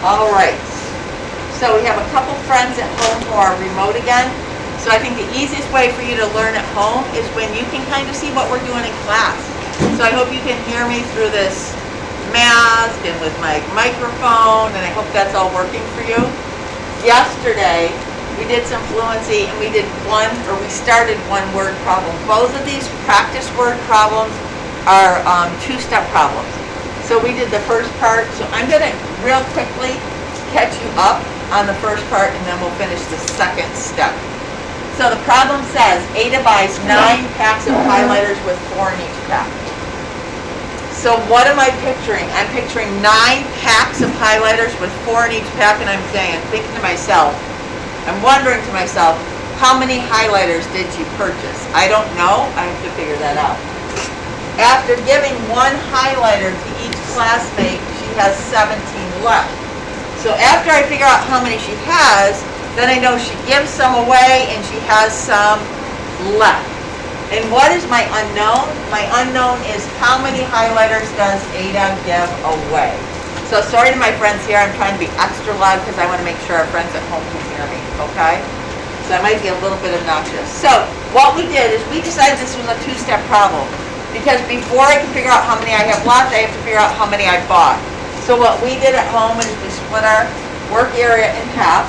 All right. So we have a couple friends at home who are remote again. So I think the easiest way for you to learn at home is when you can kind of see what we're doing in class. So I hope you can hear me through this mask and with my microphone, and I hope that's all working for you. Yesterday, we did some fluency, and we started one word problem. Both of these practice word problems are two-step problems. So we did the first part. So I'm going to real quickly catch you up on the first part, and then we'll finish the second step. So the problem says Ada buys 9 packs of highlighters with 4 in each pack. So what am I picturing? I'm picturing 9 packs of highlighters with 4 in each pack, and I'm thinking to myself, I'm wondering to myself, how many highlighters did you purchase? I don't know. I have to figure that out. After giving 1 highlighter to each classmate, she has 17 left. So after I figure out how many she has, then I know she gives some away and she has some left. And what is my unknown? My unknown is how many highlighters does Ada give away? So sorry to my friends here, I'm trying to be extra loud because I want to make sure our friends at home can hear me, okay? So I might be a little bit obnoxious. So what we did is we decided this was a two-step problem. Because before I can figure out how many I have left, I have to figure out how many I bought. So what we did at home is we split our work area in half.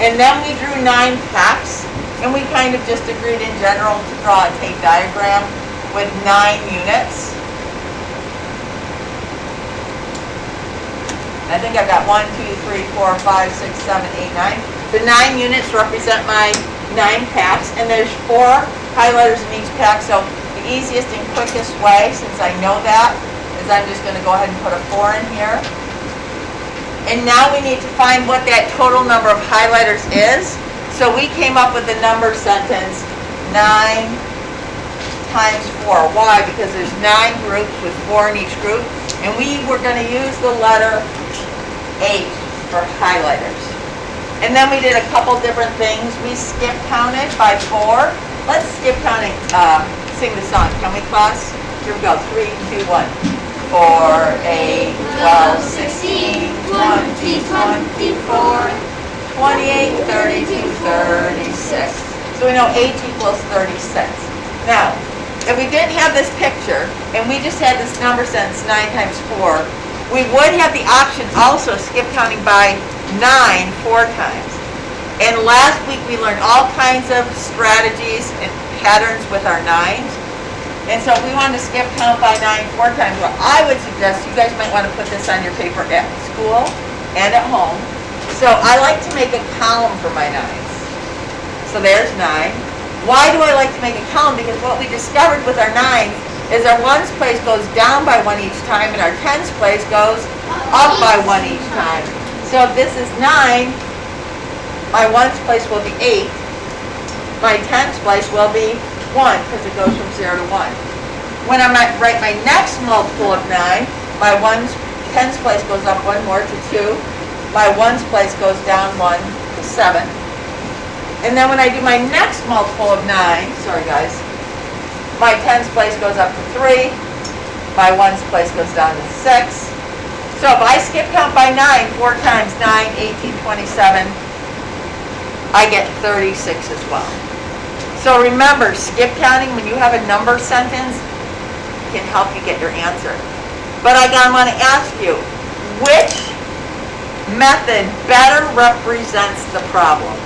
And then we drew 9 packs, and we kind of just agreed in general to draw a tape diagram with 9 units. I think I've got 1, 2, 3, 4, 5, 6, 7, 8, 9. The 9 units represent my 9 packs, and there's 4 highlighters in each pack. So the easiest and quickest way, since I know that, is I'm just going to go ahead and put a 4 in here. And now we need to find what that total number of highlighters is. So we came up with the number sentence 9 times 4. Why? Because there's 9 groups with 4 in each group. And we were going to use the letter H for highlighters. And then we did a couple different things. We skip counted by 4. Let's skip counting, sing the song. Can we, class? Here we go. 3, 2, 1. 4, 8, 12, 16, 20, 24, 28, 32, 36. So we know H equals 36. Now, if we didn't have this picture, and we just had this number sentence, 9 times 4, we would have the option also skip counting by 9 4 times. And last week we learned all kinds of strategies and patterns with our 9s. And so if we wanted to skip count by 9 4 times, what I would suggest, you guys might want to put this on your paper at school and at home. So I like to make a column for my 9s. So there's 9. Why do I like to make a column? Because what we discovered with our 9s is our 1's place goes down by 1 each time, and our 10's place goes up by 1 each time. So if this is 9, my 1's place will be 8. My 10's place will be 1, because it goes from 0 to 1. When I write my next multiple of 9, my 10's place goes up 1 more to 2. My 1's place goes down 1 to 7. And then when I do my next multiple of 9, sorry guys, my 10's place goes up to 3. My 1's place goes down to 6. So if I skip count by 9, 4 times 9, 18, 27, I get 36 as well. So remember, skip counting, when you have a number sentence, can help you get your answer. But I want to ask you, which method better represents the problem?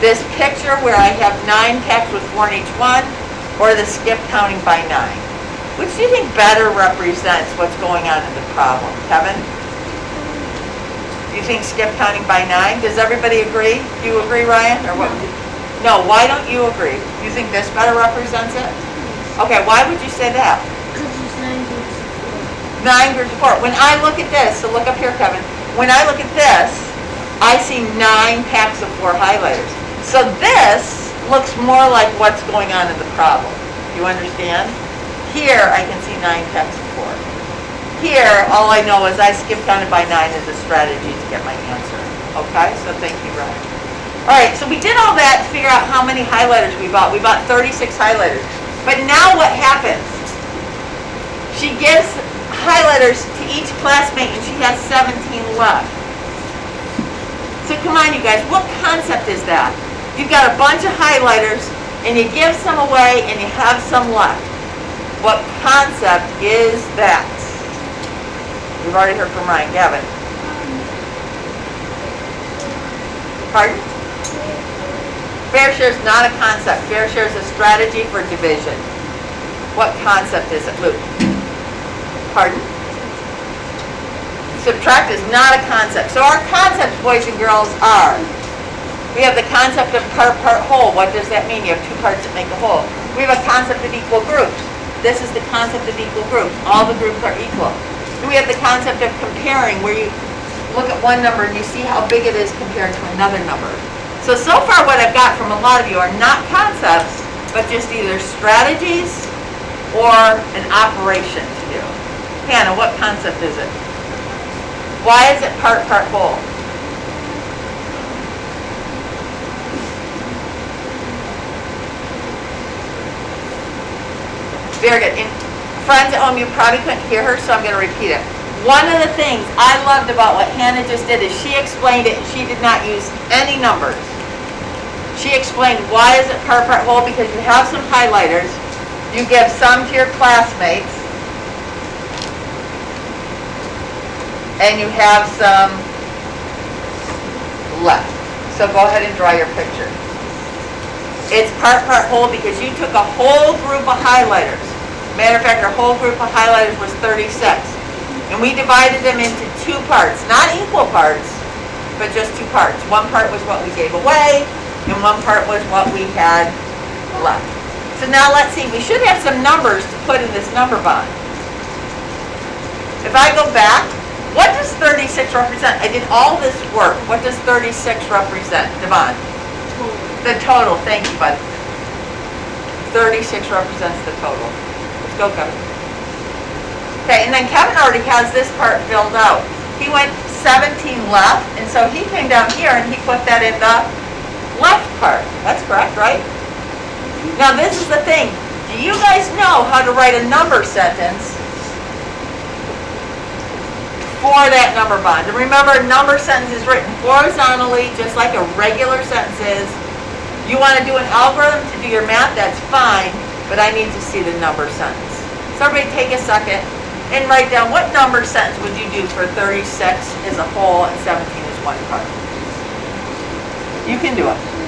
This picture where I have 9 packs with 4 in each one, or the skip counting by 9? Which do you think better represents what's going on in the problem? Kevin? You think skip counting by 9? Does everybody agree? Do you agree, Ryan? Or what? No, why don't you agree? You think this better represents it? Okay, why would you say that? Because there's 9 groups of 4. 9 groups of 4. When I look at this, so look up here, Kevin. When I look at this, I see 9 packs of 4 highlighters. So this looks more like what's going on in the problem. Do you understand? Here, I can see 9 packs of 4. Here, all I know is I skip counted by 9 as a strategy to get my answer. Okay, so thank you, Ryan. All right, so we did all that to figure out how many highlighters we bought. We bought 36 highlighters. But now what happens? She gives highlighters to each classmate and she has 17 left. So come on, you guys, what concept is that? You've got a bunch of highlighters and you give some away and you have some left. What concept is that? We've already heard from Ryan. Gavin. Pardon? Fair share is not a concept. Fair share is a strategy for division. What concept is it, Luke? Pardon? Subtract is not a concept. So our concepts, boys and girls, are, we have the concept of part, whole. What does that mean? You have two parts that make a whole. We have a concept of equal groups. This is the concept of equal groups. All the groups are equal. And we have the concept of comparing, where you look at one number and you see how big it is compared to another number. So far what I've got from a lot of you are not concepts, but just either strategies or an operation to do. Hannah, what concept is it? Why is it part, whole? Very good. And friends at home, you probably couldn't hear her, so I'm going to repeat it. One of the things I loved about what Hannah just did is she explained it and she did not use any numbers. She explained why is it part, whole, because you have some highlighters, you give some to your classmates, and you have some left. So go ahead and draw your picture. It's part, whole because you took a whole group of highlighters. Matter of fact, our whole group of highlighters was 36. And we divided them into two parts, not equal parts, but just two parts. One part was what we gave away, and one part was what we had left. So now let's see, we should have some numbers to put in this number bond. If I go back, what does 36 represent? I did all this work. What does 36 represent, Devon? The total, thank you, bud. 36 represents the total. Let's go, Kevin. Okay, and then Kevin already has this part filled out. He went 17 left, and so he came down here and he put that in the left part. That's correct, right? Now this is the thing. Do you guys know how to write a number sentence for that number bond? And remember, a number sentence is written horizontally, just like a regular sentence is. You want to do an algorithm to do your math, that's fine, but I need to see the number sentence. So everybody take a second and write down what number sentence would you do for 36 as a whole and 17 as one part. You can do it.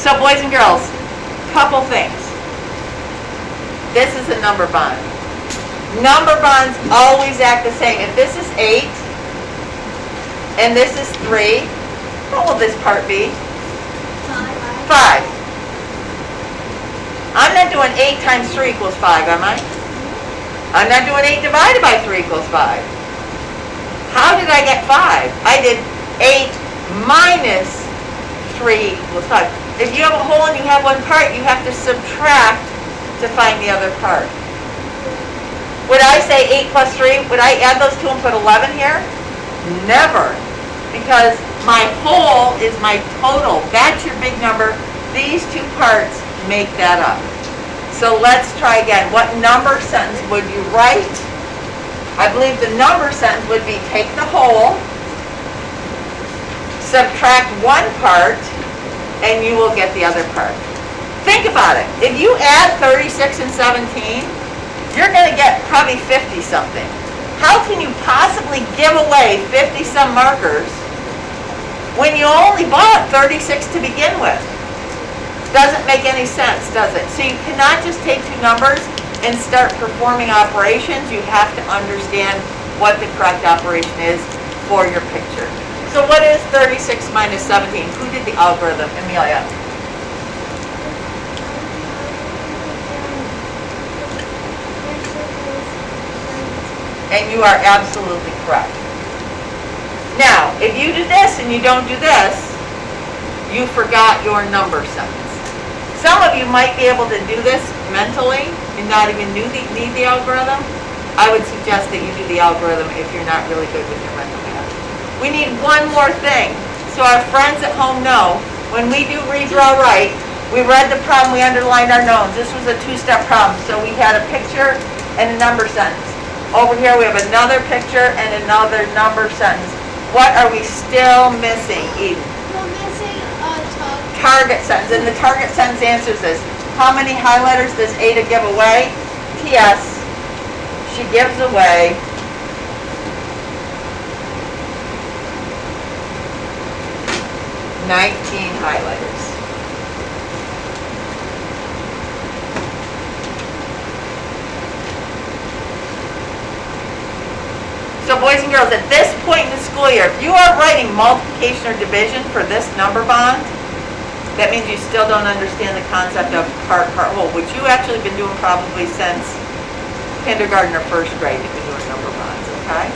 So boys and girls, couple things. This is a number bond. Number bonds always act the same. If this is 8 and this is 3, what will this part be? 5. I'm not doing 8 times 3 equals 5, am I? I'm not doing 8 divided by 3 equals 5. How did I get 5? I did 8 minus 3 equals 5. If you have a whole and you have one part, you have to subtract to find the other part. Would I say 8 plus 3? Would I add those two and put 11 here? Never. Because my whole is my total. That's your big number. These two parts make that up. So let's try again. What number sentence would you write? I believe the number sentence would be take the whole, subtract one part, and you will get the other part. Think about it. If you add 36 and 17, you're going to get probably 50 something. How can you possibly give away 50 some markers when you only bought 36 to begin with. Doesn't make any sense, does it? So you cannot just take two numbers and start performing operations. You have to understand what the correct operation is for your picture. So what is 36 minus 17? Who did the algorithm? Amelia. And you are absolutely correct. Now, if you do this and you don't do this, you forgot your number sentence. Some of you might be able to do this mentally and not even need the algorithm. I would suggest that you do the algorithm if you're not really good with your mental math. We need one more thing. So our friends at home know, when we do read, draw, write, we read the problem, we underlined our notes. This was a two-step problem. So we had a picture and a number sentence. Over here we have another picture and another number sentence. What are we still missing, Eden? We're missing a Target sentence. And the target sentence answers this. How many highlighters does Ada give away? P.S. She gives away 19 highlighters. So boys and girls, at this point in the school year, if you are writing multiplication or division for this number bond, that means you still don't understand the concept of part, whole, which you actually been doing probably since kindergarten or first grade. You've been doing number bonds, okay?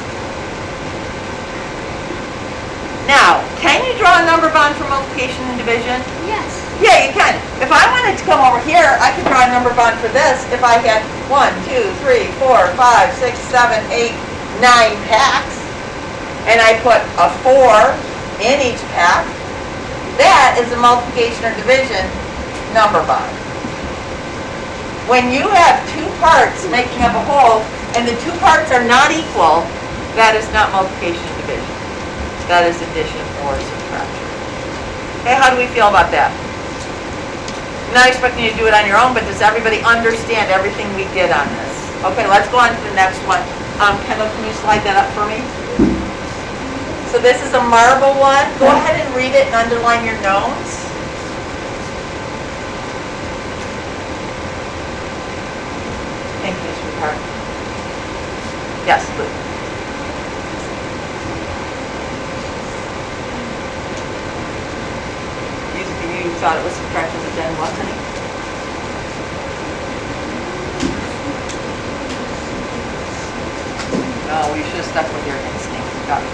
Now, can you draw a number bond for multiplication and division? Yes. Yeah, you can. If I wanted to come over here, I could draw a number bond for this if I had 1, 2, 3, 4, 5, 6, 7, 8, 9 packs, and I put a 4 in each pack. That is a multiplication or division number bond. When you have two parts making up a whole, and the two parts are not equal, that is not multiplication and division. That is addition or subtraction. Okay, how do we feel about that? I'm not expecting you to do it on your own, but does everybody understand everything we did on this? Okay, let's go on to the next one. Kendall, can you slide that up for me? So this is a marble one. Go ahead and read it and underline your notes. Thank you, sweetheart. Yes, Luke. You thought it was subtraction, but then what, honey? No, you should have stuck with your instinct. Got it.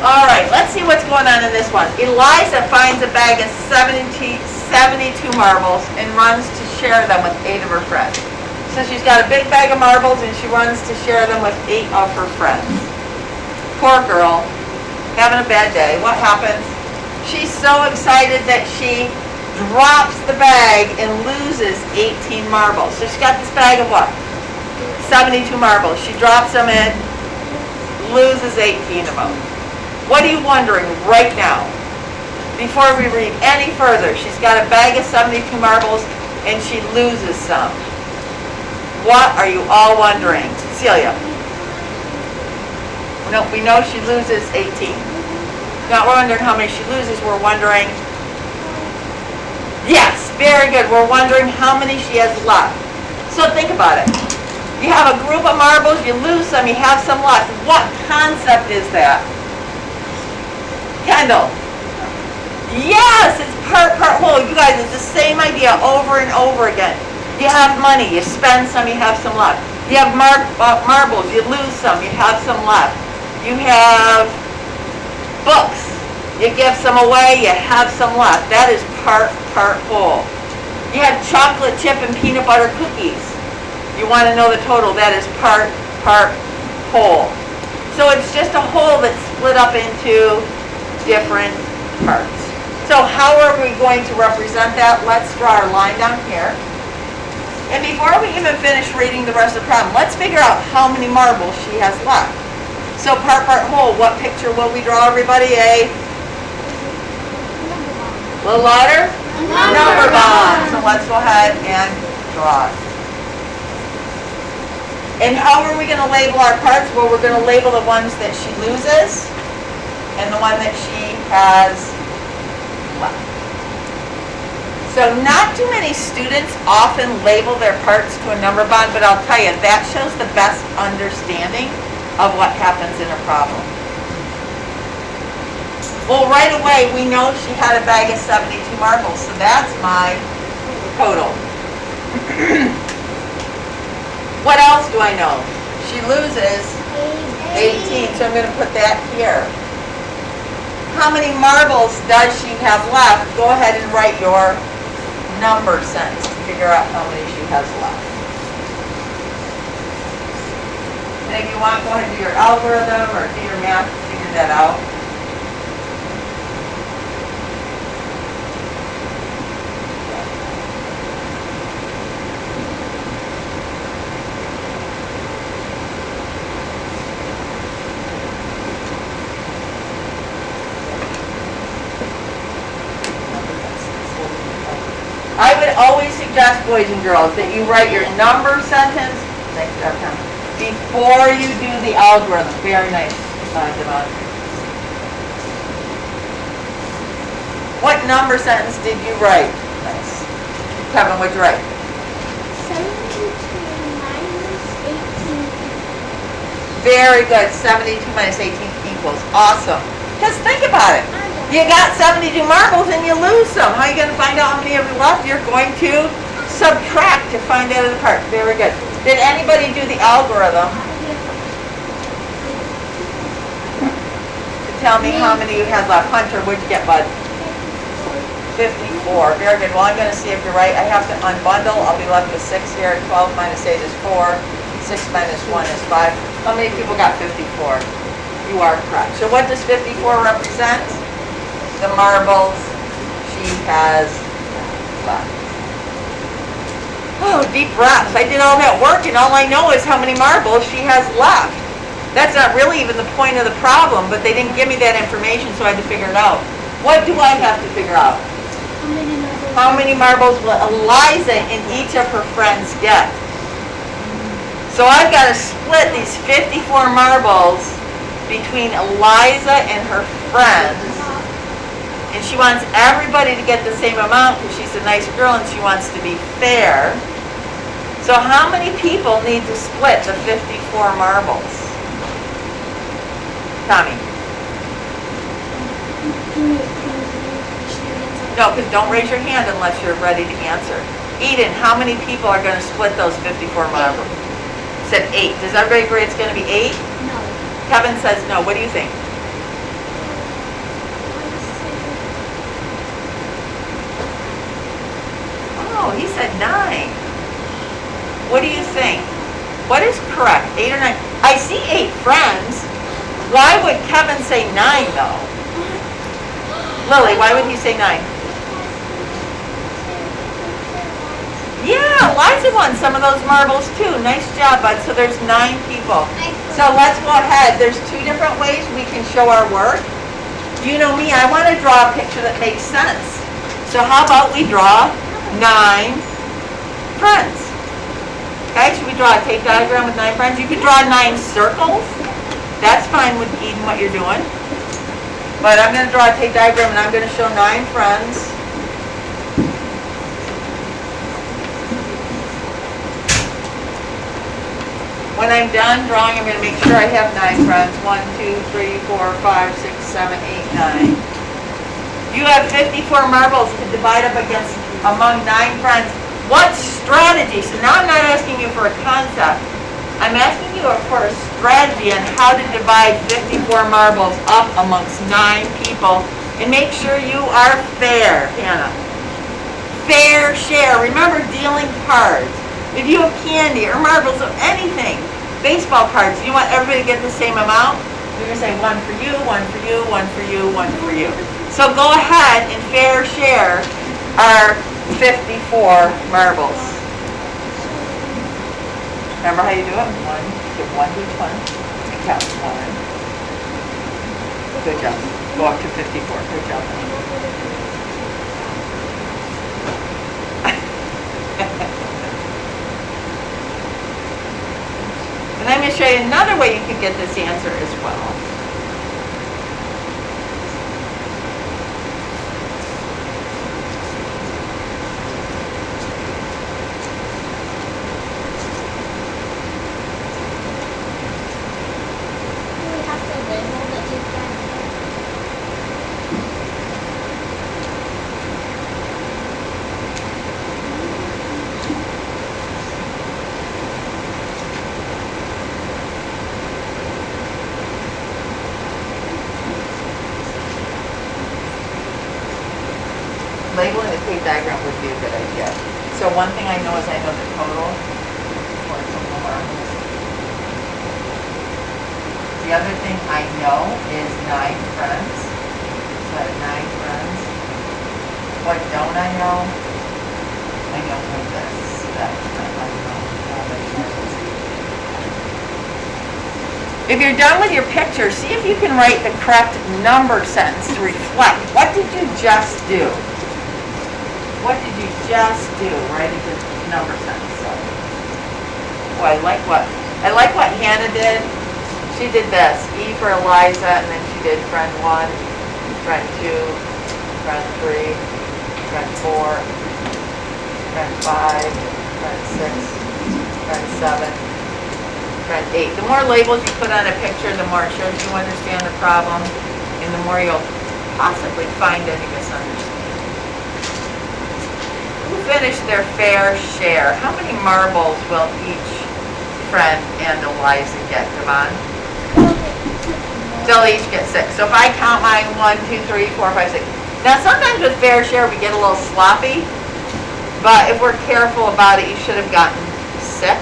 All right, let's see what's going on in this one. Eliza finds a bag of 72 marbles and runs to share them with 8 of her friends. So she's got a big bag of marbles and she runs to share them with 8 of her friends. Poor girl, having a bad day. What happens? She's so excited that she drops the bag and loses 18 marbles. So she's got this bag of what? 72 marbles. She drops them in, loses 18 of them. What are you wondering right now? Before we read any further, she's got a bag of 72 marbles and she loses some. What are you all wondering? Celia? No, we know she loses 18. Not wondering how many she loses, we're wondering, yes, very good, we're wondering how many she has left. So think about it. You have a group of marbles, you lose some, you have some left. What concept is that? Kendall? Yes, it's part whole. You guys, it's the same idea over and over again. You have money, you spend some, you have some left. You have marbles, you lose some, you have some left. You have books. You give some away, you have some left. That is part whole. You have chocolate chip and peanut butter cookies. You want to know the total. That is part whole. So it's just a whole that's split up into different parts. So how are we going to represent that? Let's draw our line down here. And before we even finish reading the rest of the problem, let's figure out how many marbles she has left. So part whole, what picture will we draw, everybody? A little louder? Number bond. So let's go ahead and draw it. And how are we going to label our parts? Well, we're going to label the ones that she loses and the one that she has left. So not too many students often label their parts to a number bond, but I'll tell you, that shows the best understanding of what happens in a problem. Well, right away, we know she had a bag of 72 marbles, so that's my total. What else do I know? She loses 18, so I'm going to put that here. How many marbles does she have left? Go ahead and write your number sentence to figure out how many she has left. And if you want, go ahead and do your algorithm or do your math to figure that out. I would always suggest, boys and girls, that you write your number sentence before you do the algorithm. Very nice, Devon. What number sentence did you write? Nice. Kevin, what'd you write? 72 minus 18. Very good. 72 minus 18 equals. Awesome. Just think about it. You got 72 marbles and you lose some. How are you going to find out how many have left? You're going to subtract to find out of the part. Very good. Did anybody do the algorithm to tell me how many you had left? Hunter, what'd you get, bud? 54. Very good. Well, I'm going to see if you're right. I have to unbundle. I'll be left with 6 here. 12 minus 8 is 4. 6 minus 1 is 5. How many people got 54? You are correct. So what does 54 represent? The marbles she has left. Oh, deep breath. I did all that work and all I know is how many marbles she has left. That's not really even the point of the problem, but they didn't give me that information, so I had to figure it out. What do I have to figure out? How many marbles will Eliza and each of her friends get? So I've got to split these 54 marbles between Eliza and her friends. And she wants everybody to get the same amount because she's a nice girl and she wants to be fair. So how many people need to split the 54 marbles? Tommy? No, because don't raise your hand unless you're ready to answer. Eden, how many people are going to split those 54 marbles? Said 8. Does everybody agree it's going to be 8? No. Kevin says no. What do you think? Oh, he said 9. What do you think? What is correct? 8 or 9? I see 8 friends. Why would Kevin say 9 though? Lily, why would he say 9? Yeah, Liza won some of those marbles too. Nice job, bud. So there's 9 people. So let's go ahead. There's 2 different ways we can show our work. You know me, I want to draw a picture that makes sense. So how about we draw 9 friends? Okay, should we draw a tape diagram with 9 friends? You could draw 9 circles. That's fine with Eden, what you're doing. But I'm going to draw a tape diagram and I'm going to show 9 friends. When I'm done drawing, I'm going to make sure I have 9 friends. 1, 2, 3, 4, 5, 6, 7, 8, 9. You have 54 marbles to divide up against among 9 friends. What strategy? So now I'm not asking you for a concept. I'm asking you for a strategy on how to divide 54 marbles up amongst 9 people and make sure you are fair, Hannah. Fair share. Remember dealing cards. If you have candy or marbles or anything, baseball cards, you want everybody to get the same amount? You're going to say 1 for you, 1 for you, 1 for you, 1 for you. So go ahead and fair share our 54 marbles. Remember how you do it? 1, give 1 to each one, and count 1. Good job. Go up to 54. Good job. And I'm going to show you another way you can get this answer as well. diagram would be a good idea. So one thing I know is I know the total for total marbles. The other thing I know is 9 friends. So I have 9 friends. What don't I know? I don't know this. That I don't know how many marbles. If you're done with your picture, see if you can write the correct number sentence to reflect. What did you just do? What did you just do? Write a good number sentence. So, oh, I like what Hannah did. She did this. E for Eliza, and then she did friend 1, friend 2, friend 3, friend 4, friend 5, friend 6, friend 7. Friend 8. The more labels you put on a picture, the more it shows you understand the problem, and the more you'll possibly find any misunderstanding. Who finished their fair share? How many marbles will each friend and Eliza get, Devon? They'll each get 6. So if I count mine 1, 2, 3, 4, 5, 6. Now sometimes with fair share we get a little sloppy, but if we're careful about it, you should have gotten 6.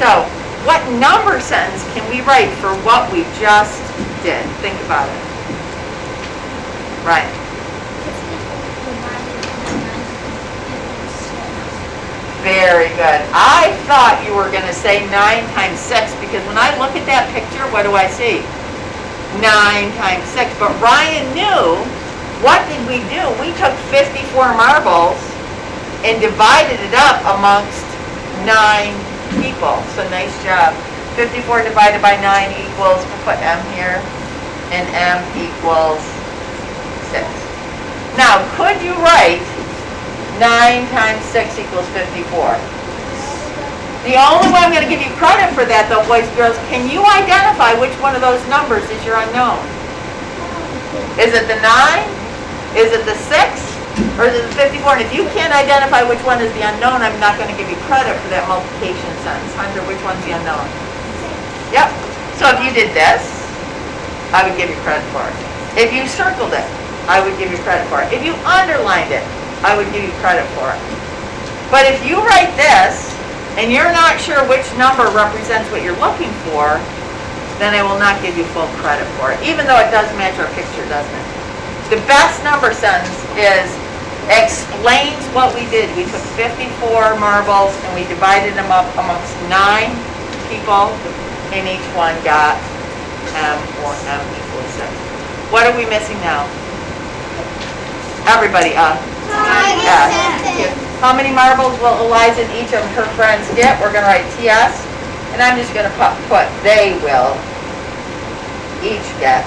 So what number sentence can we write for what we just did? Think about it. Right. Very good. I thought you were going to say 9 times 6 because when I look at that picture, what do I see? 9 times 6. But Ryan knew, what did we do? We took 54 marbles and divided it up amongst 9 people. So nice job. 54 divided by 9 equals, we'll put M here, and M equals 6. Now, could you write 9 times 6 equals 54? The only way I'm going to give you credit for that, though, boys and girls, can you identify which one of those numbers is your unknown? Is it the 9? Is it the 6? Or is it the 54? And if you can't identify which one is the unknown, I'm not going to give you credit for that multiplication sentence. Hunter, which one's the unknown? Yep. So if you did this, I would give you credit for it. If you circled it, I would give you credit for it. If you underlined it, I would give you credit for it. But if you write this, and you're not sure which number represents what you're looking for, then I will not give you full credit for it, even though it does match our picture, doesn't it? The best number sentence is explains what we did. We took 54 marbles and we divided them up amongst 9 people, and each one got M, or M equals 6. What are we missing now? Everybody, S. How many marbles will Eliza and each of her friends get? We're going to write TS, and I'm just going to put they will each get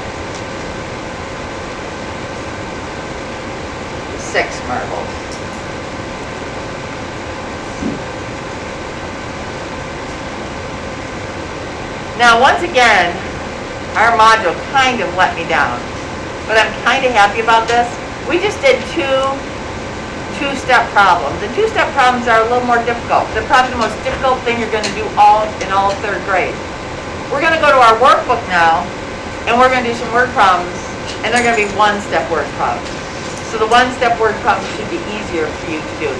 6 marbles. Now, once again, our module kind of let me down, but I'm kind of happy about this. We just did two-step problems. The two-step problems are a little more difficult. They're probably the most difficult thing you're going to do in all of 3rd grade. We're going to go to our workbook now, and we're going to do some word problems, and they're going to be one-step word problems. So the one-step word problems should be easier for you to do.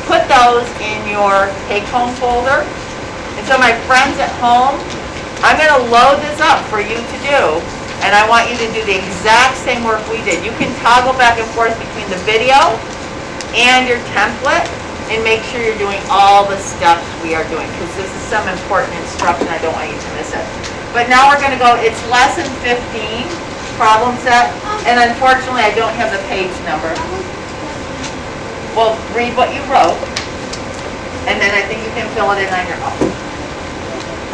Put those in your take-home folder. And so my friends at home, I'm going to load this up for you to do, and I want you to do the exact same work we did. You can toggle back and forth between the video and your template, and make sure you're doing all the steps we are doing, because this is some important instruction. I don't want you to miss it. But now we're going to go, it's lesson 15, problem set, and unfortunately I don't have the page number. Well, read what you wrote, and then I think you can fill it in on your own.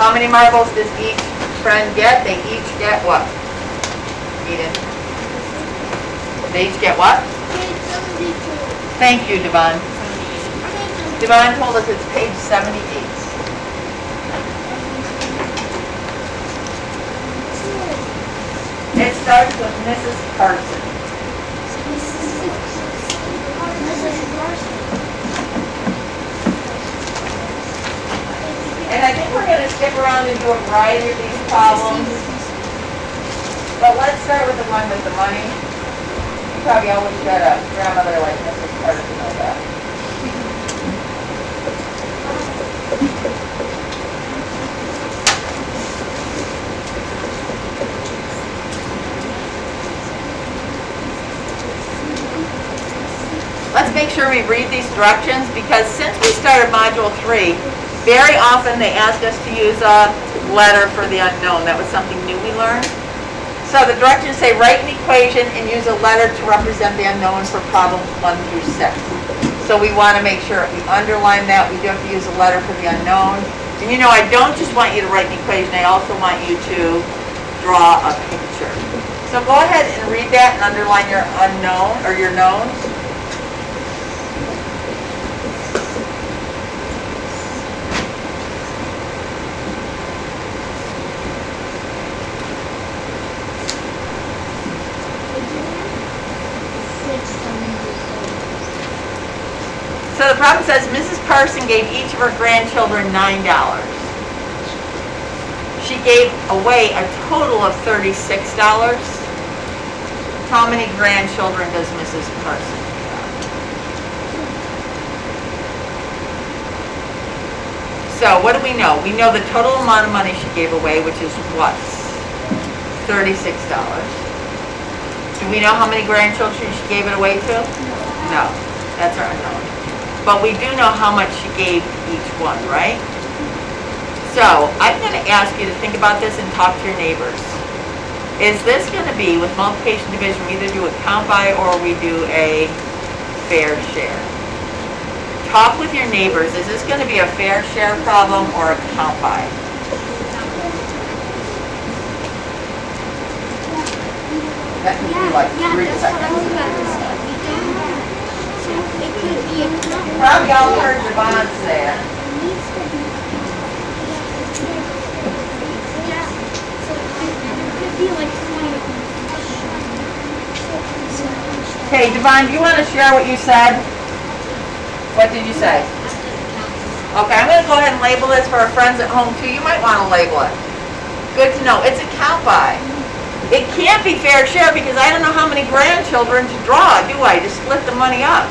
How many marbles does each friend get? They each get what? Eden? They each get what? Thank you, Devon. Devon told us it's page 78. It starts with Mrs. Carson. And I think we're going to skip around and do a variety of these problems. But let's start with the one with the money. probably always got a grandmother like Mrs. Carter to know that. Let's make sure we read these directions because since we started Module 3, very often they ask us to use a letter for the unknown. That was something new we learned. So the directions say write an equation and use a letter to represent the unknown for problems 1 through 6. So we want to make sure we underline that. We do have to use a letter for the unknown. And you know, I don't just want you to write an equation. I also want you to draw a picture. So go ahead and read that and underline your unknown or your knowns. So the problem says Mrs. Carson gave each of her grandchildren $9. She gave away a total of $36. How many grandchildren does Mrs. Carson have? So what do we know? We know the total amount of money she gave away, which is what? $36. Do we know how many grandchildren she gave it away to? No. That's our unknown. But we do know how much she gave each one, right? So I'm going to ask you to think about this and talk to your neighbors. Is this going to be, with multiplication division, we either do a count by or we do a fair share? Talk with your neighbors. Is this going to be a fair share problem or a count by? That could be like 3 seconds. Probably all heard Devon say it. Okay, Devon, do you want to share what you said? What did you say? Okay, I'm going to go ahead and label this for our friends at home too. You might want to label it. Good to know. It's a count by. It can't be fair share because I don't know how many grandchildren to draw, do I, to split the money up?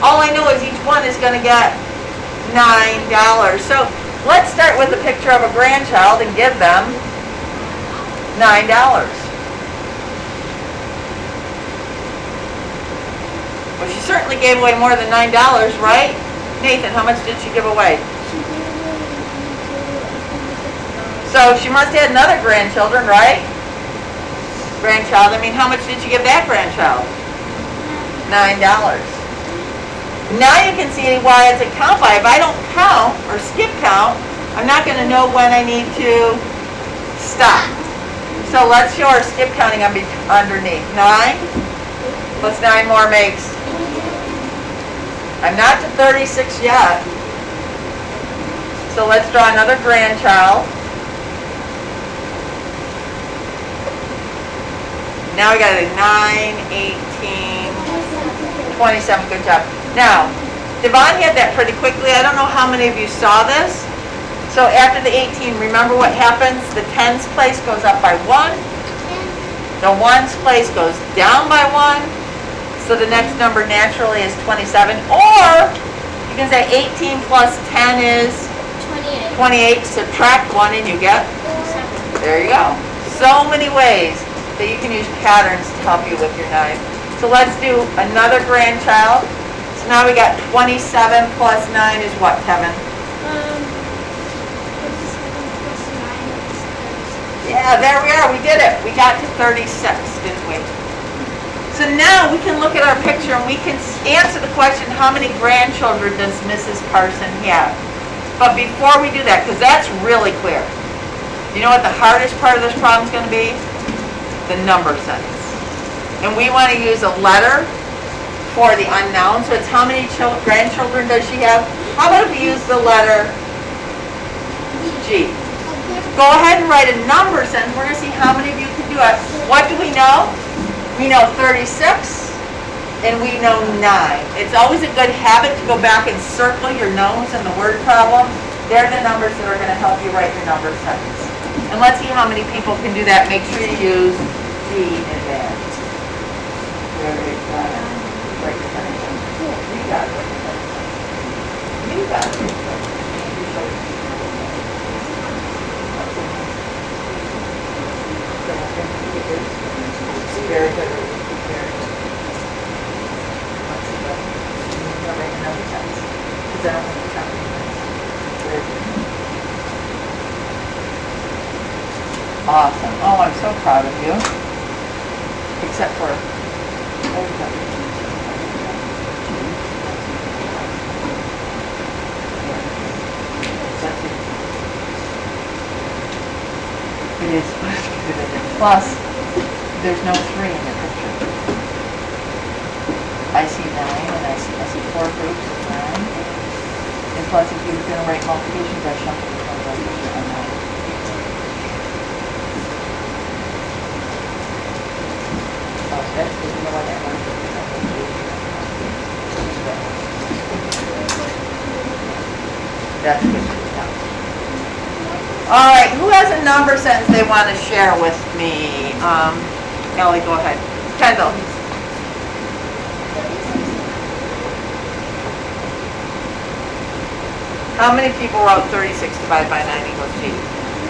All I know is each one is going to get $9. So let's start with a picture of a grandchild and give them $9. Well, she certainly gave away more than $9, right? Nathan, how much did she give away? So she must have had another grandchildren, right? Grandchild, I mean, how much did she give that grandchild? $9. Now you can see why it's a count by. If I don't count or skip count, I'm not going to know when I need to stop. So let's show our skip counting underneath. 9 plus 9 more makes. I'm not to 36 yet. So let's draw another grandchild. Now we got a 9, 18, 27. Good job. Now, Devon had that pretty quickly. I don't know how many of you saw this. So after the 18, remember what happens? The tens place goes up by 1. The ones place goes down by 1. So the next number naturally is 27. Or you can say 18 plus 10 is 28. Subtract 1 and you get? There you go. So many ways that you can use patterns to help you with your 9. So let's do another grandchild. So now we got 27 plus 9 is what, Kevin? 27 plus 9 is 36. Yeah, there we are. We did it. We got to 36, didn't we? So now we can look at our picture and we can answer the question, how many grandchildren does Mrs. Carson have? But before we do that, because that's really clear, you know what the hardest part of this problem is going to be? The number sentence. And we want to use a letter for the unknown. So it's how many grandchildren does she have? How about if we use the letter G? Go ahead and write a number sentence. We're going to see how many of you can do it. What do we know? We know 36 and we know 9. It's always a good habit to go back and circle your knowns in the word problem. They're the numbers that are going to help you write your number sentence. And let's see how many people can do that. Make sure you use G in advance. Very good. Break the connection. You got it. You got it. You show it. Very good. Very good. Let's see what. I'll make another test. Because I don't want to tell you. Very good. Awesome. Oh, I'm so proud of you. Except for. Oh, you got it. It is supposed to be good. Plus, there's no 3 in the picture. I see 9 and I see 4 groups of 9. And plus, if you're going to write multiplications, I shuffle the front right picture on 9. Oh, that's good. You know what that one is? That's good. All right, who has a number sentence they want to share with me? Ellie, go ahead. Kendall. How many people wrote 36 divided by 9 equals G?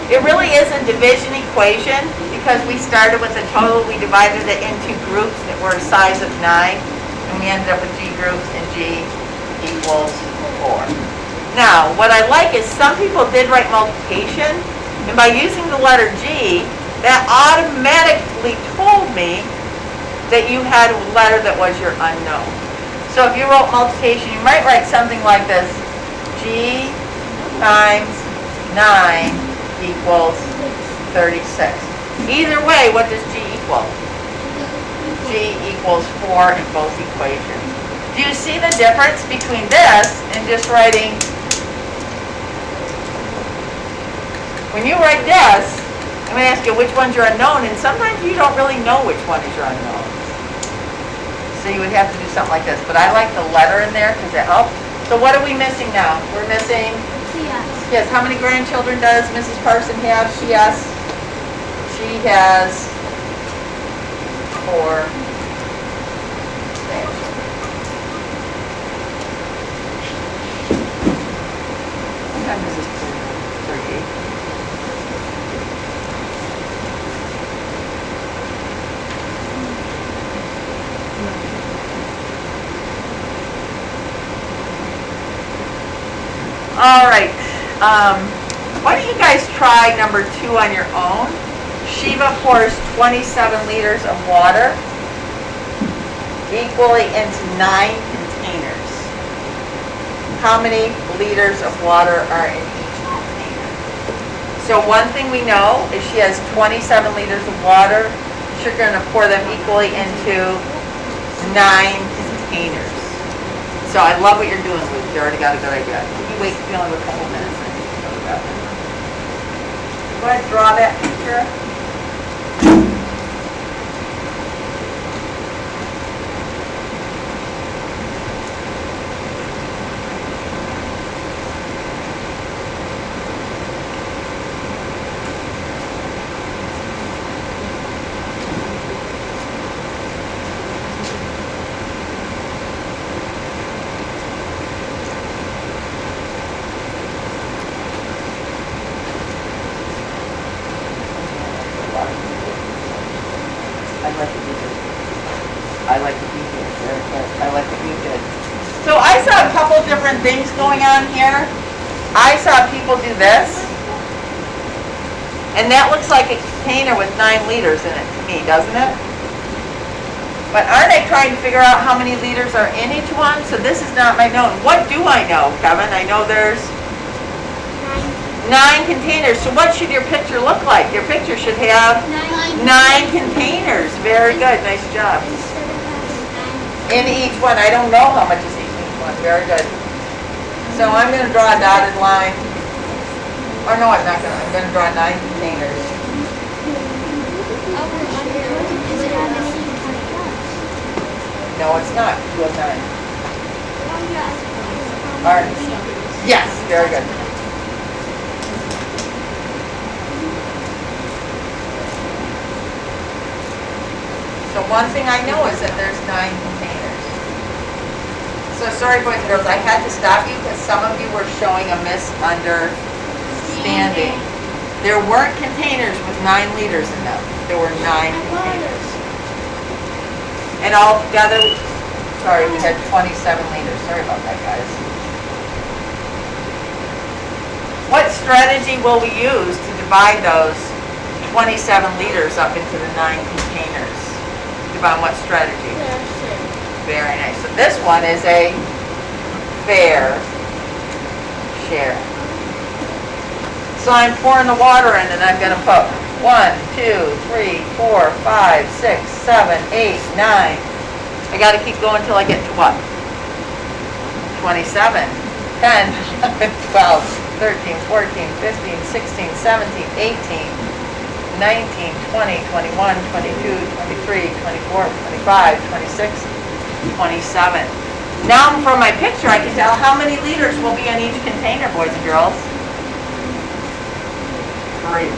It really is a division equation because we started with a total, we divided it into groups that were a size of 9, and we ended up with G groups, and G equals 4. Now, what I like is some people did write multiplication, and by using the letter G, that automatically told me that you had a letter that was your unknown. So if you wrote multiplication, you might write something like this: G times 9 equals 36. Either way, what does G equal? G equals 4 in both equations. Do you see the difference between this and just writing? When you write this, I'm going to ask you which one's your unknown, and sometimes you don't really know which one is your unknown. So you would have to do something like this. But I like the letter in there because it helps. So what are we missing now? We're missing, yes, how many grandchildren does Mrs. Parson have? She has 4 grandchildren. Sometimes Mrs. 38. All right, why don't you guys try number 2 on your own? Shiva pours 27 liters of water equally into 9 containers. How many liters of water are in each container? So one thing we know is she has 27 liters of water. She's going to pour them equally into 9 containers. So I love what you're doing, Luke. You already got a good idea. Wait, we only have a couple minutes. Go ahead and draw that picture. So I saw a couple different things going on here. I saw people do this, and that looks like a container with 9 liters in it to me, doesn't it? But aren't they trying to figure out how many liters are in each one? So this is not my known. What do I know, Kevin? I know there's 9 containers. So what should your picture look like? Your picture should have 9 containers. Very good. Nice job. In each one. I don't know how much is in each one. Very good. So I'm going to draw a dotted line. Or no, I'm not going to. I'm going to draw 9 containers. No, it's not. 2 of 9. All right. Yes. Very good. So one thing I know is that there's 9 containers. So sorry, boys and girls, I had to stop you because some of you were showing a misunderstanding. There weren't containers with 9 liters in them. There were 9 containers. And all together, sorry, we had 27 liters. Sorry about that, guys. What strategy will we use to divide those 27 liters up into the 9 containers? Devon, what strategy? Very nice. So this one is a fair share. So I'm pouring the water in and I'm going to put 1, 2, 3, 4, 5, 6, 7, 8, 9. I got to keep going until I get to what? 27, 10, 11, 12, 13, 14, 15, 16, 17, 18, 19, 20, 21, 22, 23, 24, 25, 26, 27. Now from my picture I can tell how many liters will be in each container, boys and girls. 3.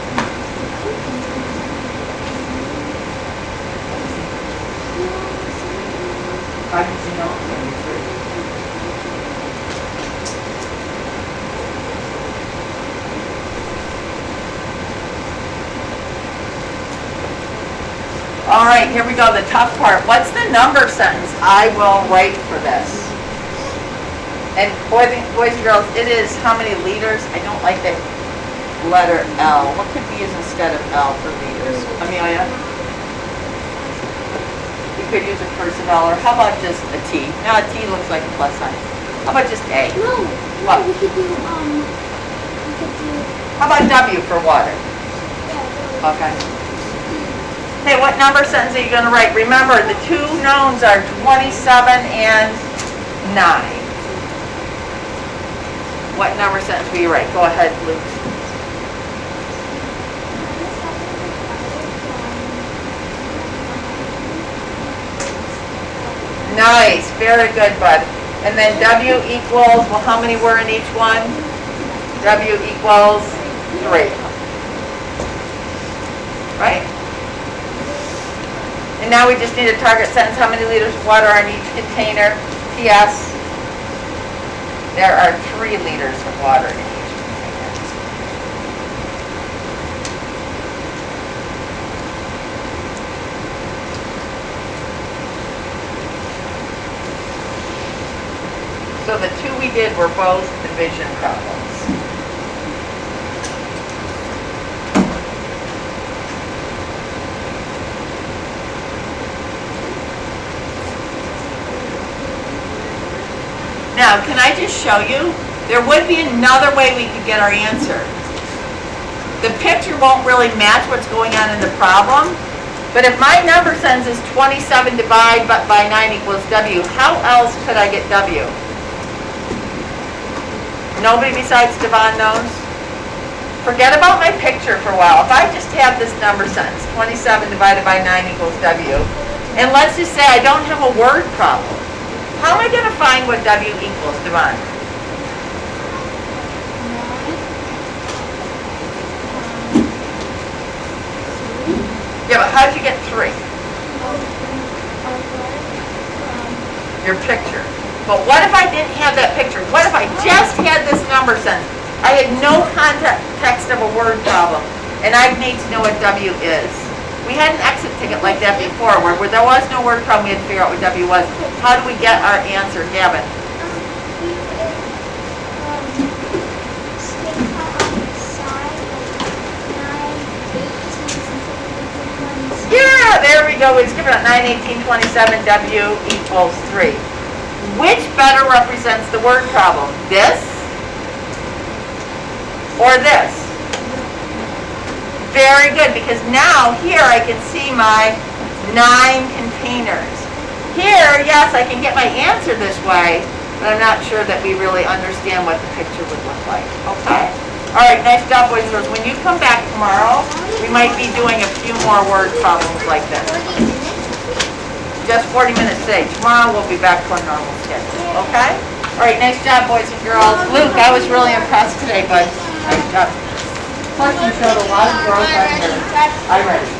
How did you know it's going to be 3? All right, here we go, the tough part. What's the number sentence I will write for this? And boys and girls, it is how many liters? I don't like the letter L. What could we use instead of L for liters? Amelia? You could use a cursive L, or how about just a T? Now a T looks like a plus sign. How about just A? No, What? we could do, How about W for water? yeah, Okay. Okay, what number sentence are you going to write? Remember, the two knowns are 27 and 9. What number sentence will you write? Go ahead, Luke. Nice, very good, bud. And then W equals, well, how many were in each one? W equals 3. Right? And now we just need a target sentence. How many liters of water are in each container? P.S. There are 3 liters of water in each container. So the 2 we did were both division problems. Now, can I just show you? There would be another way we could get our answer. The picture won't really match what's going on in the problem, but if my number sentence is 27 divided by 9 equals W, how else could I get W? Nobody besides Devon knows? Forget about my picture for a while. If I just have this number sentence, 27 divided by 9 equals W, and let's just say I don't have a word problem, how am I going to find what W equals, Devon? Yeah, but how did you get 3? Your picture. But what if I didn't have that picture? What if I just had this number sentence? I had no context of a word problem, and I need to know what W is. We had an exit ticket like that before, where there was no word problem, we had to figure out what W was. How do we get our answer, Gavin? Yeah, there we go. It's given at 9, 18, 27, W equals 3. Which better represents the word problem? This or this? Very good, because now here I can see my 9 containers. Here, yes, I can get my answer this way, but I'm not sure that we really understand what the picture would look like. Okay? All right, nice job, boys and girls. When you come back tomorrow, we might be doing a few more word problems like this. Just 40 minutes today. Tomorrow we'll be back to our normal schedule. Okay? All right, nice job, boys and girls. Luke, I was really impressed today, bud. Nice job. Plus, you showed a lot of growth on your. I'm ready.